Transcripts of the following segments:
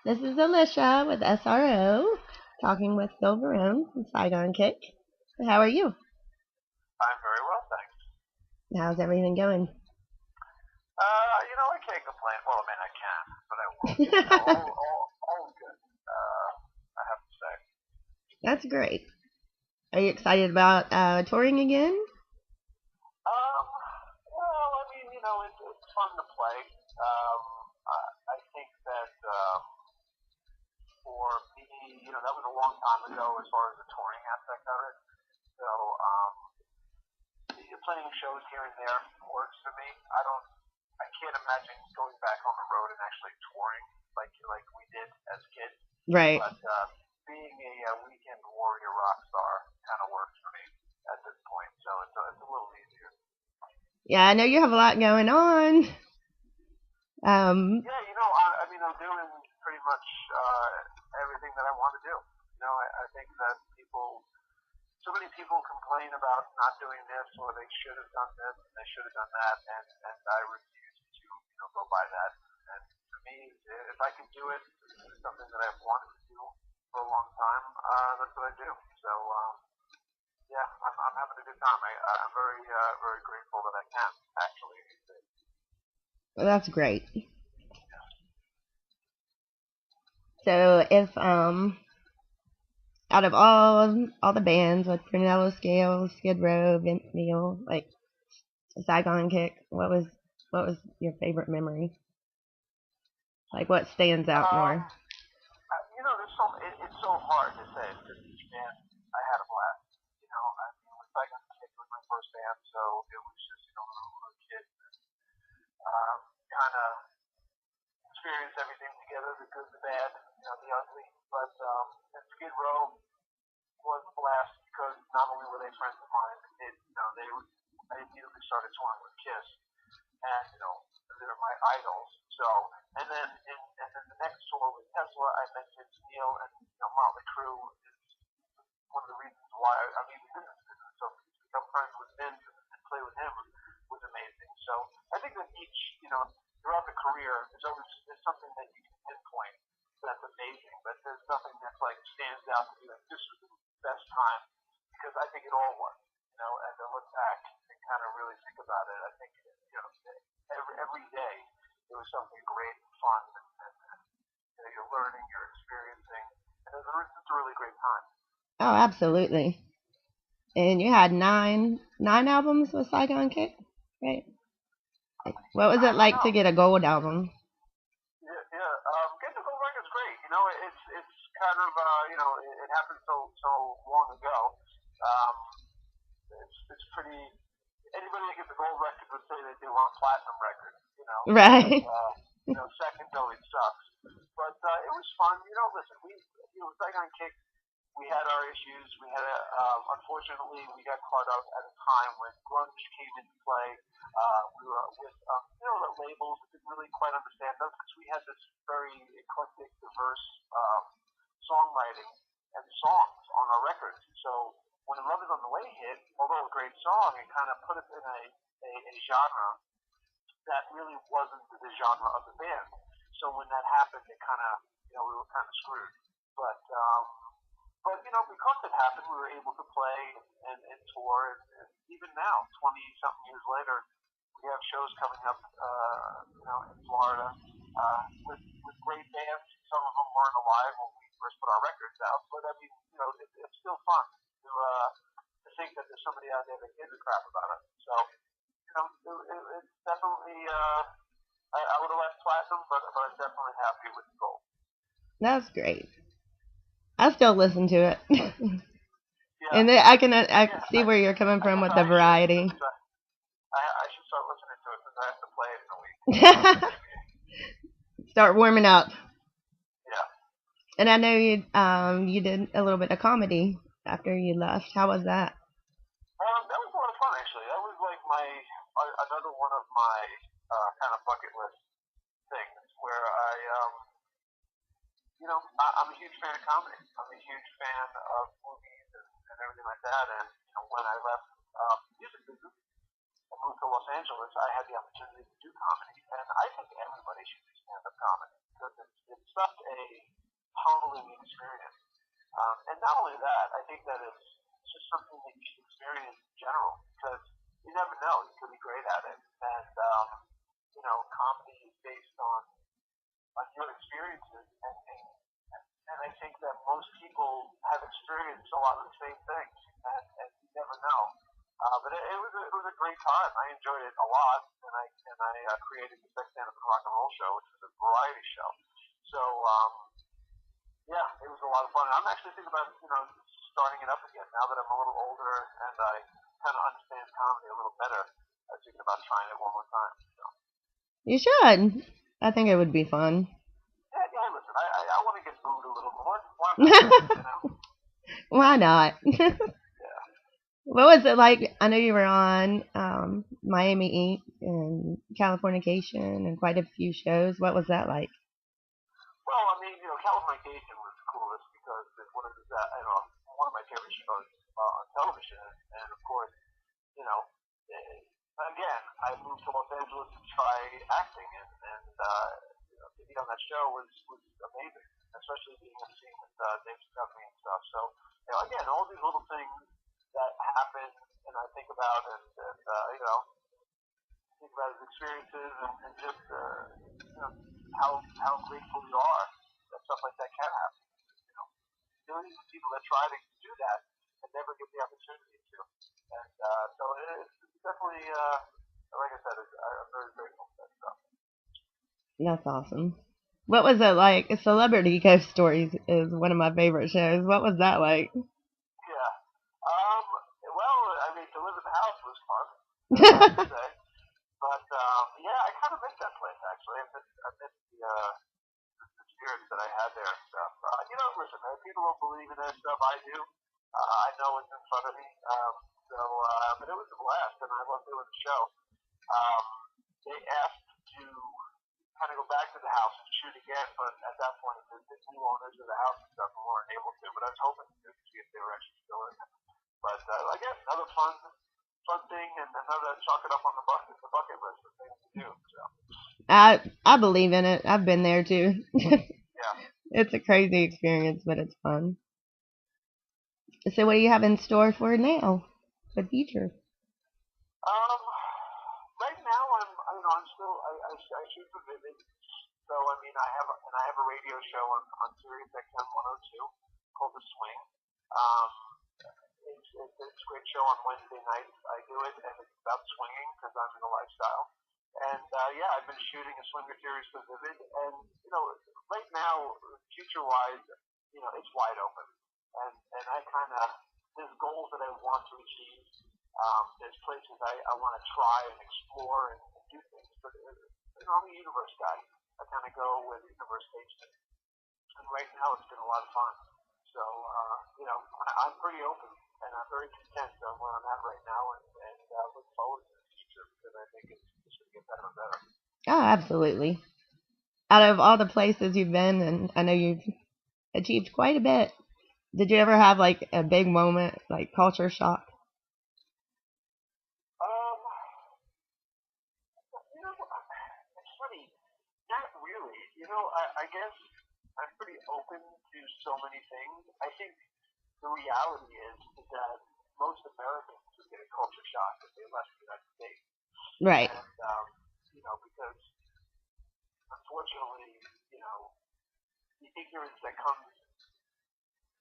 This is Alicia with SRO, talking with Phil Varone from Saigon Kick. How are you? I'm very well, thanks. How's everything going? I can't complain. Well, I mean, I can, but I won't. All good. I have to say. That's great. Are you excited about touring again? I mean, it's fun to play. I think that for me, that was a long time ago as far as the touring aspect of it. So, playing shows here and there works for me. I can't imagine going back on the road and actually touring like we did as kids. Right. But being a weekend warrior rock star kind of works for me at this point. So it's a little easier. Yeah, I know you have a lot going on. Yeah, I mean, I'm doing pretty much everything that I want to do. I think that so many people complain about not doing this or they should have done this and they should have done that, and I refuse to, go by that. And for me, if I can do it, it's something that I've wanted to do for a long time. That's what I do. So yeah, I'm having a good time. I'm very grateful that I can actually. Well, that's great. So if out of all the bands with Prunella Scales, Skid Row, Vince Neil, like Saigon Kick, what was your favorite memory? Like what stands out more? It's so hard to say because each band I had a blast. I mean, with Saigon Kick was my first band, so it was just we were kids, kind of experience everything together, the good, the bad, the ugly. But and Skid Row was a blast because not only were they friends of mine, I immediately started touring with Kiss, and they're my idols. So and then the next tour with Tesla, I met Vince Neil, and Motley Crue is one of the reasons why I'm even in this business. So to become friends with Vince and play with him was amazing. So I think that each throughout the career, there's something that you can pinpoint that's amazing, but there's nothing that's like stands out to be like this was the best time because I think it all was. As I look back and kind of really think about it, I think every day there was something great and fun, and you're learning, you're experiencing, and it's a really great time. Oh, absolutely. And you had nine albums with Saigon Kick, right? Like, what was I it don't like know. to get a gold album? Yeah, yeah. Get the Gold Record's great. It's kind of it happened so long ago. Um, it's pretty. Anybody that gets a gold record would say that they want a platinum record. Right. Second always sucks. But it was fun. Listen, Saigon Kick, we had our issues. We had unfortunately, we got caught up at a time when grunge came into play. We were with, the labels that didn't really quite understand us because we had this very eclectic, diverse songwriting and songs on our records. So when Love Is on the Way hit, although a great song, it kind of put us in a genre that really wasn't the genre of the band. So when that happened, it kind of, we were kind of screwed. But because it happened, we were able to play and tour. And even now, 20 something years later, we have shows coming up, in Florida with great bands. Some of them weren't alive when we first put our records out, but I mean, it's still fun to think that there's somebody out there that gives a crap about it. So, it's definitely. I would have left platinum, but I'm definitely happy with the gold. That's great. I still listen to it. Yeah. And I Yeah. see where you're coming I from guess with the I should. variety. I should start listening to it since I have to play it in a week. Start warming up. Yeah. And I know you did a little bit of comedy after you left. How was that? That was a lot of fun actually. That was like my another one of my kind of bucket list things where I'm a huge fan of comedy. I'm a huge fan of movies and everything like that. And when I left music business and moved to Los Angeles, I had the opportunity to do comedy, and I think everybody should do stand-up comedy because It's such a humbling experience. And not only that, I think that it's just something that you should experience in general because you never know. You could be great at it. And, comedy is based on your experiences. And I think that most people have experienced a lot of the same things. And you never know. But it was a great time. I enjoyed it a lot, and I created the Sex Stand Up and Rock and Roll Show, which is a variety show. So yeah, it was a lot of fun. And I'm actually thinking about starting it up again now that I'm a little older and I kind of understand comedy a little better. I was thinking about trying it one more time. So. You should. I think it would be fun. Yeah. Listen, I want to get booed a little more. Why not? Why not? Yeah. What was it like? I know you were on Miami Ink and Californication and quite a few shows. What was that like? Well, I mean, Californication was the coolest because it's one of my favorite shows on television, and of course, again, I moved to Los Angeles to try acting, and to be on that show was amazing, especially being on the scene with Dave Duchovny and stuff. So, again, all these little things that happen, and I think about, and think about his experiences, and just how grateful you are that stuff like that can happen. Millions of people that try to do that and never get the opportunity to. And so it's definitely, like I said, I'm very grateful for that stuff. That's awesome. What was it like? Celebrity Ghost Stories is one of my favorite shows. What was that like? Yeah. Well, I mean, to live in the house was fun, I have to say. But, yeah, I kind of miss that place, actually. I miss the spirits that I had there and stuff. Listen, people don't believe in that stuff. I do. I know it's in front of me. But it was a blast, and I loved doing the show. They asked to kind of go back to the house and shoot again, but at that point, the new owners of the house and stuff weren't able to. But I was hoping to see if they were actually still in it. But again, another fun thing, and another chalk it up on the bucket list of things to do. So. I believe in it. I've been there too. Yeah. It's a crazy experience, but it's fun. So, what do you have in store for now, for the future? Right now I'm still I shoot for Vivid. So I mean I have a radio show on Sirius XM 102 called The Swing. Um, it's a great show on Wednesday nights. I do it, and it's about swinging because I'm in a lifestyle. And yeah, I've been shooting a swinger series for Vivid, and right now, future-wise, it's wide open, and I kind of there's goals that I want to achieve. There's places I want to try and explore and do things, but I'm a universe guy. I kind of go where the universe takes me, and right now it's been a lot of fun. So I'm pretty open, and I'm very content on where I'm at right now, and look forward to the future because I think it's just going to get better and better. Oh, absolutely. Out of all the places you've been, and I know you've achieved quite a bit, did you ever have like a big moment, like culture shock? It's funny. Not really. I guess I'm pretty open to so many things. I think the reality is that most Americans would get a culture shock if they left the United States. Right. And, because unfortunately, the ignorance that comes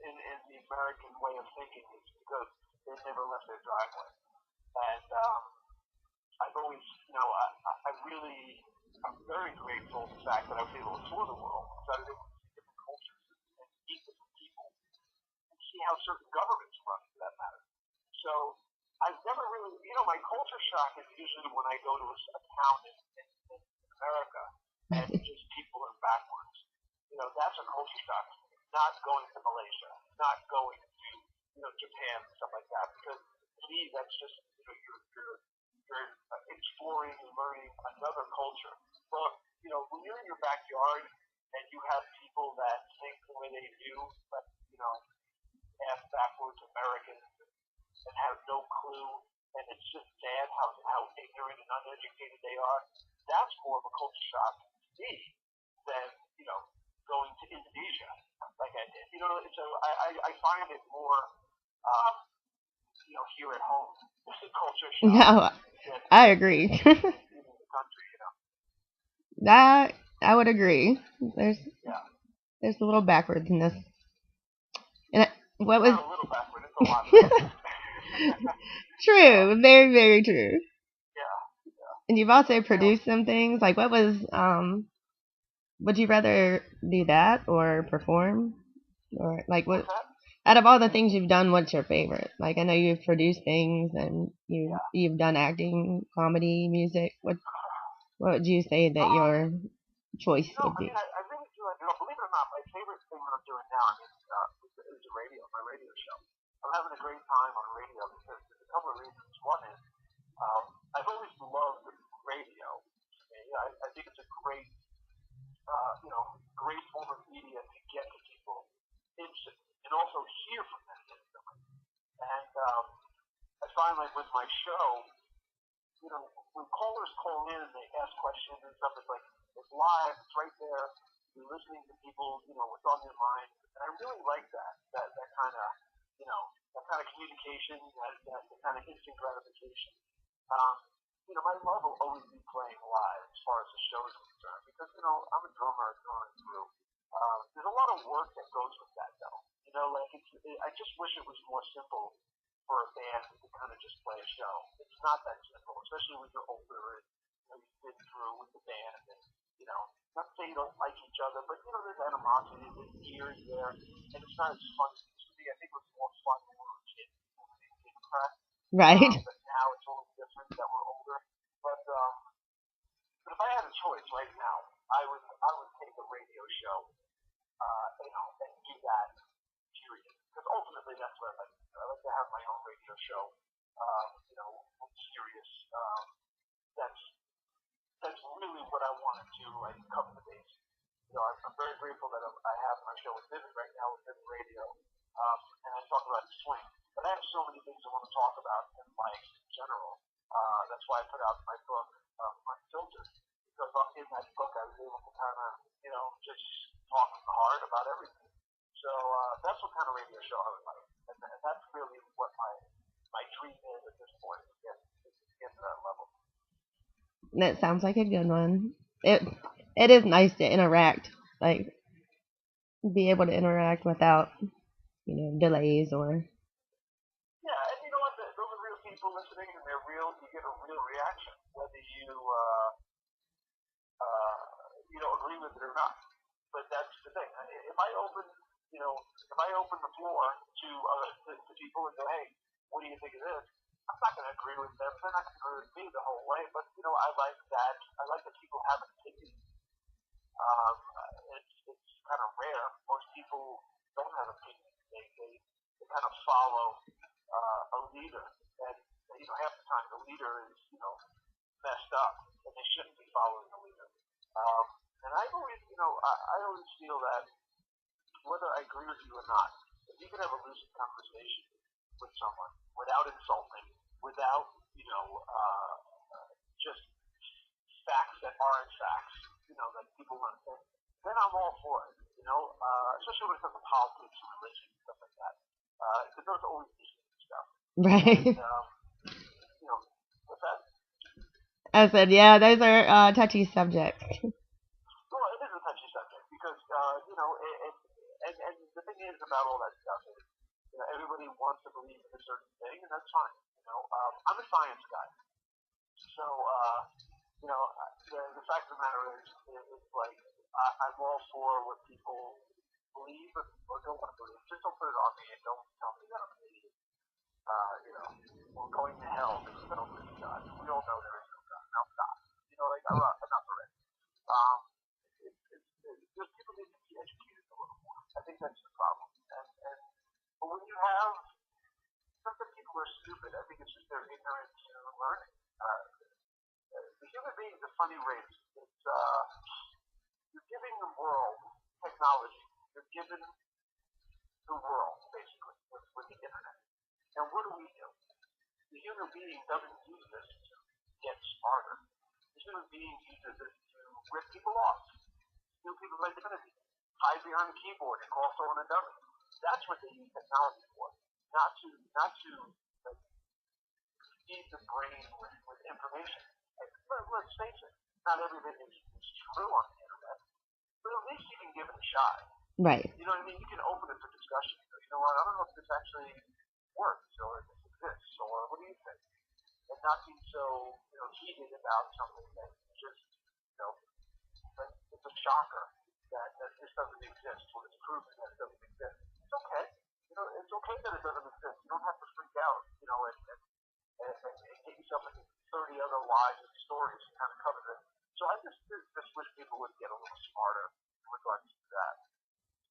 in the American way of thinking is because they've never left their driveway. And I've always, I'm very grateful for the fact that I was able to tour the world, because I was able to see different cultures and meet different people and see how certain governments run, for that matter. So I've never really, my culture shock is usually when I go to a town in America and just people are backwards. That's a culture shock. Not going to Malaysia, not going to, Japan and stuff like that, because to me that's just, you're exploring and learning another culture. But, when you're in your backyard and you have people that think the way they do, but, ass backwards Americans and have no clue, and it's just sad how ignorant and uneducated they are, that's more of a culture shock to me than, Indonesia, like I did. So I find it more, um, here at home. This is culture shock. No, Than I agree. in the country. That I would agree. There's Yeah. there's a little backwardness. And what It's was not a little backward. It's a lot backward. true? Very, very true. Yeah. And you've also produced some things. Like, what was would you rather do that or perform, or like what? What's that? Out of all the things you've done, what's your favorite? Like, I know you've produced things and you've done acting, comedy, music. What would you say that your choice would be? I really do. Believe it or not, my favorite thing that I'm doing now is the radio, my radio show. I'm having a great time on radio because there's a couple of reasons. One is I've always loved radio. I think it's a great, great form of media to get to people instantly and also hear from them instantly. And I find like with my show, when callers call in and they ask questions and stuff, it's live, it's right there. You're listening to people, what's on their mind. And I really like that kind of, that kind of communication, that kind of instant gratification. My love will always be playing live as far as the show is concerned because, I'm a drummer through and through. There's a lot of work that goes with that though. I just wish it was more simple for a band to kind of just play a show. It's not that simple, especially when you're older and you've been through with the band and not to say you don't like each other, but there's animosity, there's years there, and it's not as fun as it used to be. I think it was more fun when we were kids, when we didn't get press. Right. But now it's a little different that we're older. But if I had a choice right now, I would take a radio show, and do that. Period. Because ultimately, that's what I like to do. I like to have my own radio show. I'm serious. That's that's really what I want to do. Like cover the bases. I'm very grateful that I have my show with Vivid right now with Vivid Radio, and I talk about swing. But I have so many things I want to talk about in life in general. That's why I put out my book, Unfiltered, because in that book I was able to kind of, just talk from the heart about everything. So that's what kind of radio show I would like, and that's really what my dream is at this point, to get to that level. That sounds like a good one. It is nice to interact, like be able to interact without delays or. Yeah, and you know what? Those are real people listening, and they're real. You get a real reaction, whether you agree with it or not. But that's the thing. If I open, the floor to people and go, hey, what do you think of this? I'm not going to agree with them. They're not going to agree with me the whole way. But I like that. I like that people have an opinion. Um, it's kind of rare. Most people don't have opinions. They kind of follow a leader, and half the time the leader is messed up, and they shouldn't be following the leader. And I always I always feel that whether I agree with you or not, if you can have a lucid conversation with someone without insulting, without just facts that aren't facts, that people want to think, then I'm all for it. Especially when it comes to politics and religion and stuff like that. Because those are always interesting stuff. Right. And, what's that? I said, yeah, those are touchy subjects. Well, it is a touchy subject because and the thing is about all that stuff is everybody wants to believe in a certain thing, and that's fine. I'm a science guy, so the fact of the matter is like I'm all for what people believe or don't want to believe. Just don't put it on me and don't tell me that I'm an idiot. Or going to hell because I don't believe in God. We all know there is no God. Now stop. I'm not for it. Just people need to be educated a little more. I think that's the problem. But when you have, not that people are stupid. I think it's just they're ignorant to learning. The human being is a funny race. It's you're giving the world technology. You're giving the world basically with the internet. And what do? The human being doesn't use this to get smarter. The human being uses it to rip people off, steal people's identity, hide behind the keyboard and call someone a dummy. That's what they use technology for, not to like, feed the brain with information. Like, let's face it, not everything is true on the internet, but at least you can give it a shot. Right. You know what I mean? You can open it for discussion. You know what? I don't know if this actually works or if this exists or what do you think? And not be so heated about something that just like it's a shocker that this doesn't exist or it's proven that it doesn't exist. It's okay. It's okay that it doesn't exist. You don't have to freak out. And get yourself into 30 other lies and stories to kind of cover this. So I just wish people would get a little smarter in regards to that.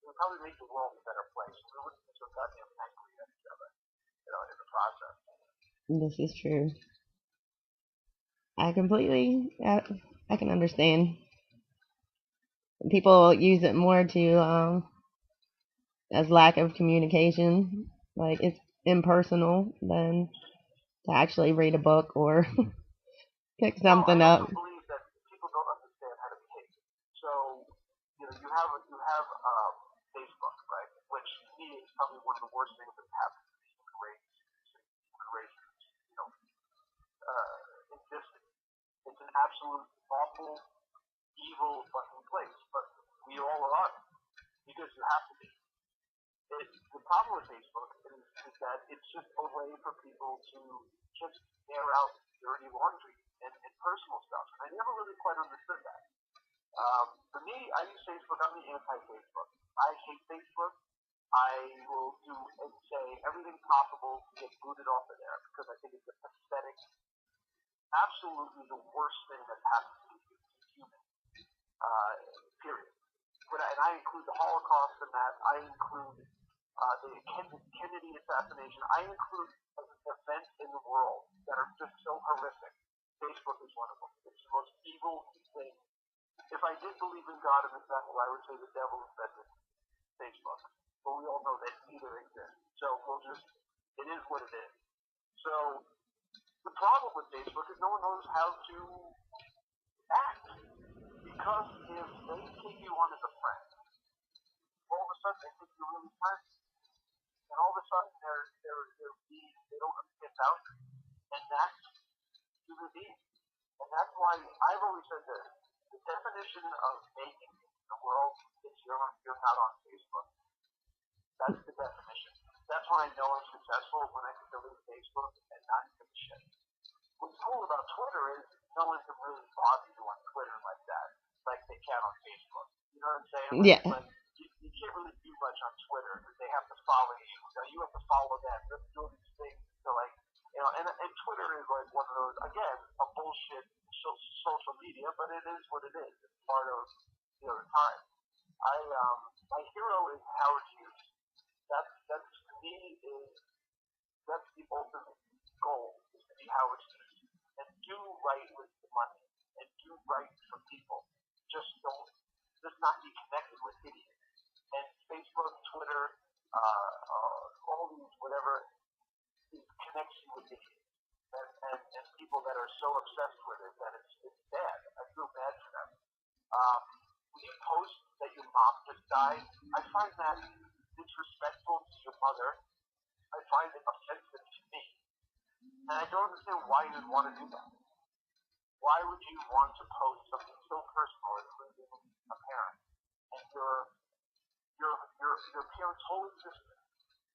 It would probably make the world a better place. We wouldn't be so goddamn angry at each other, in the process. This is true. I can understand. People use it more to as lack of communication, like it's impersonal, than to actually read a book or pick something up. I also believe that people don't understand how to behave. So you have Facebook, right? Which to me is probably one of the worst things that happened to the human race, existing. It's an absolute awful, evil fucking place, but we all are because you have to be. The problem with Facebook is that it's just a way for people to just air out dirty laundry and personal stuff. I never really quite understood that. For me, I use Facebook. I'm the anti-Facebook. I hate Facebook. I will do and say everything possible to get booted off of there because I think it's a pathetic, absolutely the worst thing that's happened to human. Period. And I include the Holocaust in that. I include the Kennedy assassination. I include events in the world that are just so horrific. Facebook is one of them. It's the most evil thing. If I did believe in God and the devil, I would say the devil invented Facebook. But we all know that neither exists. So it is what it is. So the problem with Facebook is no one knows how to act. Because if they take you on as a friend, all of a sudden they think you're really friends. And all of a sudden they don't understand boundaries. And that's human beings. And that's why I've always said this. The definition of making the world is you're not on Facebook. That's the definition. That's when I know I'm successful, when I can delete Facebook and not give a shit. What's cool about Twitter is no one can really bother you on Twitter like that, like they can on Facebook. You know what I'm saying? Yeah. Like you can't really do much on Twitter because they have to follow you. You have to follow them. You have to do these things to and Twitter is like one of those, again, a bullshit social media, but it is what it is. It's part of the time. My hero is Howard Hughes. That's to me that's the ultimate goal, is to be Howard Hughes and do right with the money and do right for people. Just not be connected with idiots. And Facebook, Twitter, all these whatever connects you with idiots and people that are so obsessed with it that it's bad. I feel bad for them. When you post that your mom just died, I find that disrespectful to your mother. I find it offensive to me. And I don't understand why you would want to do that. Why would you want to post something so personal as losing a parent and your parent's whole existence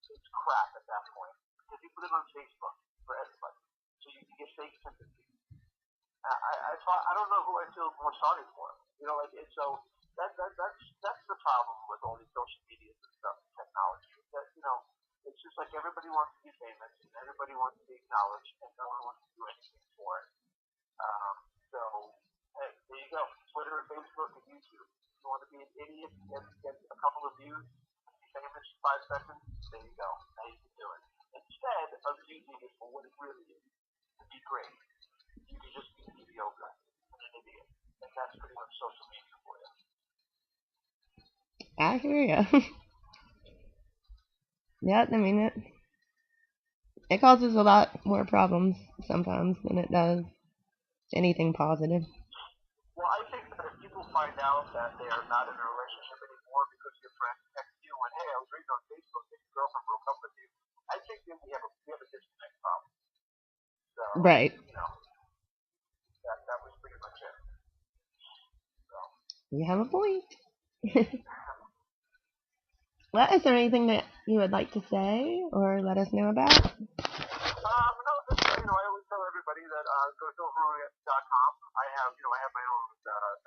is crap at that point because you put it on Facebook for everybody so you can get fake sympathy. I don't know who I feel more sorry for. So that's the problem with all these social media and stuff, technology. That it's just like everybody wants to be famous and everybody wants to be acknowledged and no one wants to do anything for it. So hey, there you go. Twitter, Facebook, and YouTube. If you want to be an idiot and get a couple of views, be famous for 5 seconds, there you go. Now you can do it. Instead of using it for what it really is, to be great, you can just be mediocre and an idiot. And that's pretty much social media for you. I hear ya. Yeah, I mean it causes a lot more problems sometimes than it does anything positive. Well, I think that if people find out that they are not in a relationship anymore because your friend texts you and, hey, I was reading on Facebook that your girlfriend broke up with you, I think that we have a disconnect problem. So, Right. That was pretty much it. So. You have a point. Well, is there anything that you would like to say or let us know about? No, just, I always tell everybody that go to philvarone.com. I have my own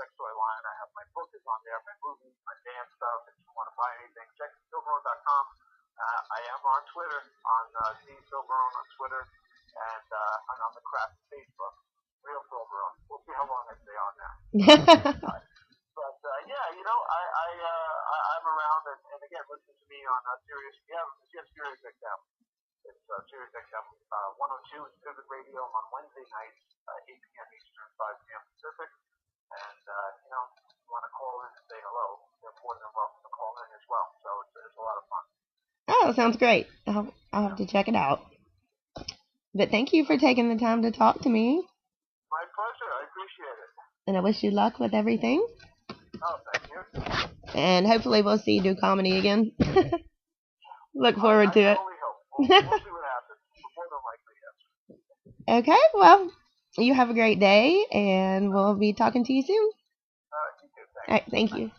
sex toy line. I have my book is on there, my movies, my dance stuff. If you want to buy anything, check philvarone.com. I am on Twitter, on Phil Varone on Twitter, and on the craft Facebook, Real Phil Varone. We'll see how long I stay on there. But I'm around, and again, listen to me on Sirius. Yeah, Sirius XM. It's Sirius XM 102 is Pacific Radio on Wednesday nights, 8 p.m. Eastern, 5 p.m. Pacific. And if you want to call in and say hello, you're more than welcome to call in as well. So it's a lot of fun. Oh, sounds great. I'll have to check it out. But thank you for taking the time to talk to me. My pleasure. I appreciate it. And I wish you luck with everything. Oh, thank you. And hopefully we'll see you do comedy again. Look forward to it. I only hope. We'll see what happens. More than likely, yes. Okay, well, you have a great day, and we'll be talking to you soon. You too. Thanks. All right, thank you.